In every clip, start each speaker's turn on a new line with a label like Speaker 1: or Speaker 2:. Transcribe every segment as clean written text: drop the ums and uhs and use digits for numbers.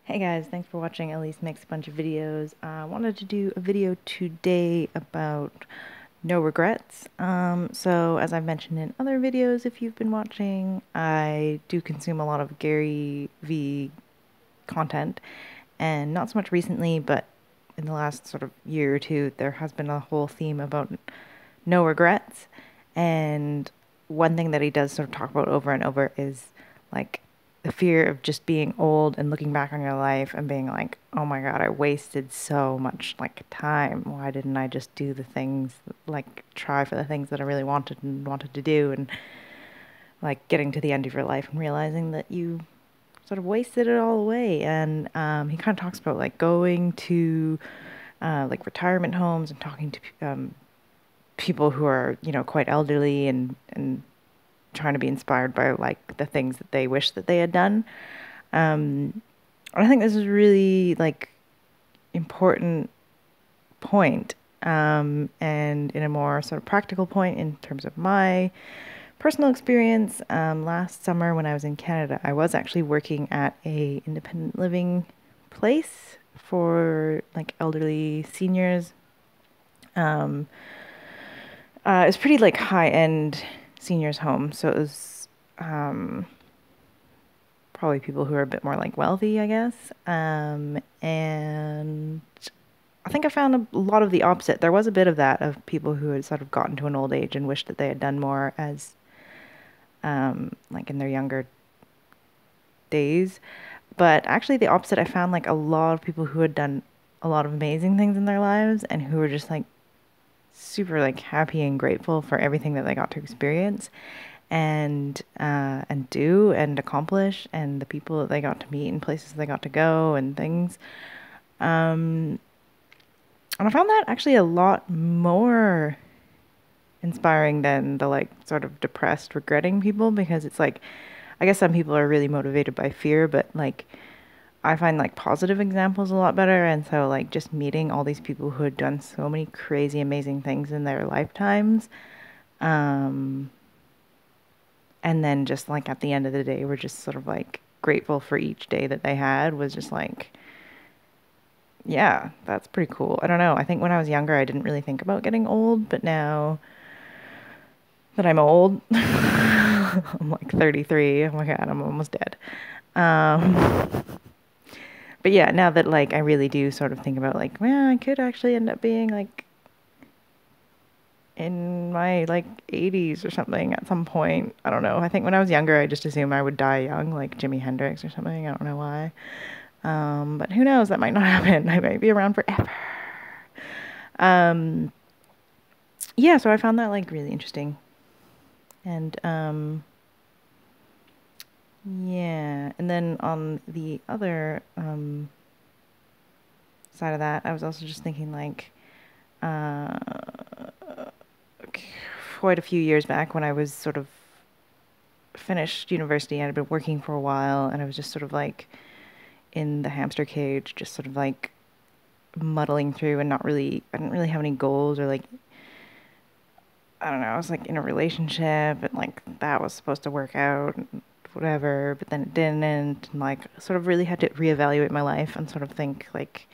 Speaker 1: Hey guys, thanks for watching. Elise makes a bunch of videos. I wanted to do a video today about no regrets. So as I've mentioned in other videos, if you've been watching, I do consume a lot of Gary V content, and not so much recently, but in the last sort of year or two, there has been a whole theme about no regrets. And one thing that he does sort of talk about over and over is like the fear of just being old and looking back on your life and being like, oh my God, I wasted so much like time. Why didn't I just do the things, like try for the things that I really wanted to do, and like getting to the end of your life and realizing that you sort of wasted it all away. And he kind of talks about like going to like retirement homes and talking to people who are, quite elderly, and trying to be inspired by like the things that they wish that they had done. I think this is really like important point, and in a more sort of practical point in terms of my personal experience. Last summer when I was in Canada, I was actually working at a independent living place for like elderly seniors. It was pretty like high end seniors home, so it was probably people who are a bit more like wealthy, I guess. And I think I found a lot of the opposite. There was a bit of that, of people who had sort of gotten to an old age and wished that they had done more as like in their younger days. But actually the opposite, I found like a lot of people who had done a lot of amazing things in their lives and who were just like super like happy and grateful for everything that they got to experience and do and accomplish, and the people that they got to meet and places they got to go and things. And I found that actually a lot more inspiring than the like sort of depressed, regretting people, because it's like, I guess some people are really motivated by fear, but like I find like positive examples a lot better. And so like just meeting all these people who had done so many crazy, amazing things in their lifetimes, um, and then just like at the end of the day, we're just sort of like grateful for each day that they had, was just like, yeah, that's pretty cool. I don't know. I think when I was younger, I didn't really think about getting old, but now that I'm old, I'm like 33. Oh my God, I'm almost dead. Um, but yeah, now that like I really do sort of think about like, man, I could actually end up being like in my like 80s or something at some point. I don't know. I think when I was younger, I just assumed I would die young, like Jimi Hendrix or something. I don't know why. But who knows? That might not happen. I might be around forever. Um, yeah, so I found that like really interesting. And yeah, and then on the other side of that, I was also just thinking like uh, quite a few years back when I was sort of finished university and I'd been working for a while, and I was just sort of like in the hamster cage, just sort of like muddling through and not really, I didn't really have any goals, or like, I don't know, I was like in a relationship and like that was supposed to work out and whatever, but then it didn't, and like sort of really had to reevaluate my life and sort of think like,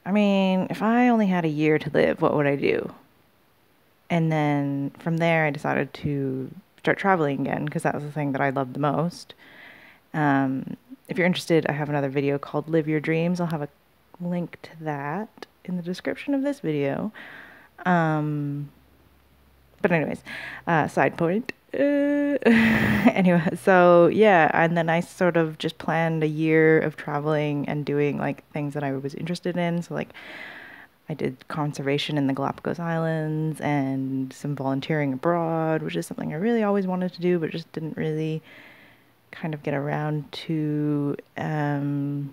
Speaker 1: I mean, if I only had a year to live, what would I do? And then from there, I decided to start traveling again because that was the thing that I loved the most. If you're interested, I have another video called Live Your Dreams. I'll have a link to that in the description of this video. Um, but anyways, side point. Anyway, so yeah, and then I sort of just planned a year of traveling and doing like things that I was interested in. So like I did conservation in the Galapagos Islands and some volunteering abroad, which is something I really always wanted to do, but just didn't really kind of get around to. And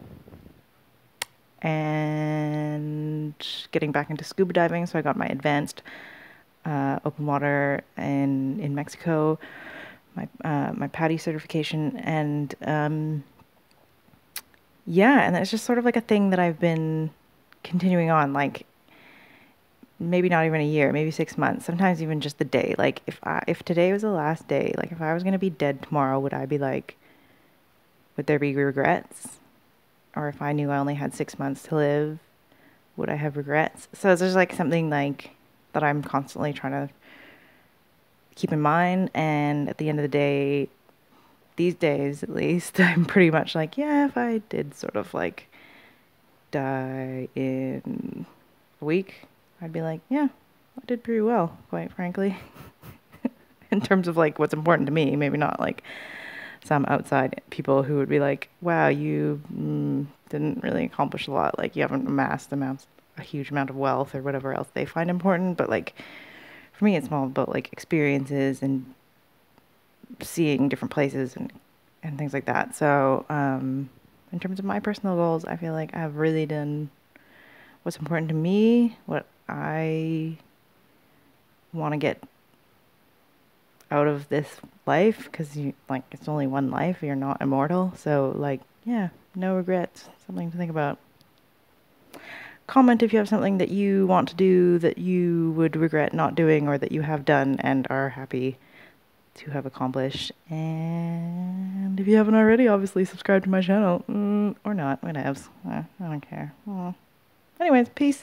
Speaker 1: getting back into scuba diving, so I got my advanced open water in Mexico, my PADI certification, and yeah, and it's just sort of like a thing that I've been continuing on, like maybe not even a year, maybe 6 months, sometimes even just the day. Like if today was the last day, like if I was gonna be dead tomorrow, would I be like, would there be regrets? or if I knew I only had 6 months to live, would I have regrets? So it's just like something like that I'm constantly trying to keep in mind. And at the end of the day, these days at least, I'm pretty much like, yeah, if I did sort of like die in a week, I'd be like, yeah, I did pretty well, quite frankly. In terms of like what's important to me, maybe not like some outside people who would be like, wow, you didn't really accomplish a lot. Like you haven't amassed a huge amount of wealth or whatever else they find important. But like for me, it's more about like experiences and seeing different places and things like that. So in terms of my personal goals, I feel like I've really done what's important to me, what I want to get out of this life, because you like it's only one life, you're not immortal. So like, yeah, no regrets, something to think about. Comment if you have something that you want to do that you would regret not doing or that you have done and are happy to have accomplished. And if you haven't already, obviously subscribe to my channel, or not, whatevs. I don't care. Anyways, peace.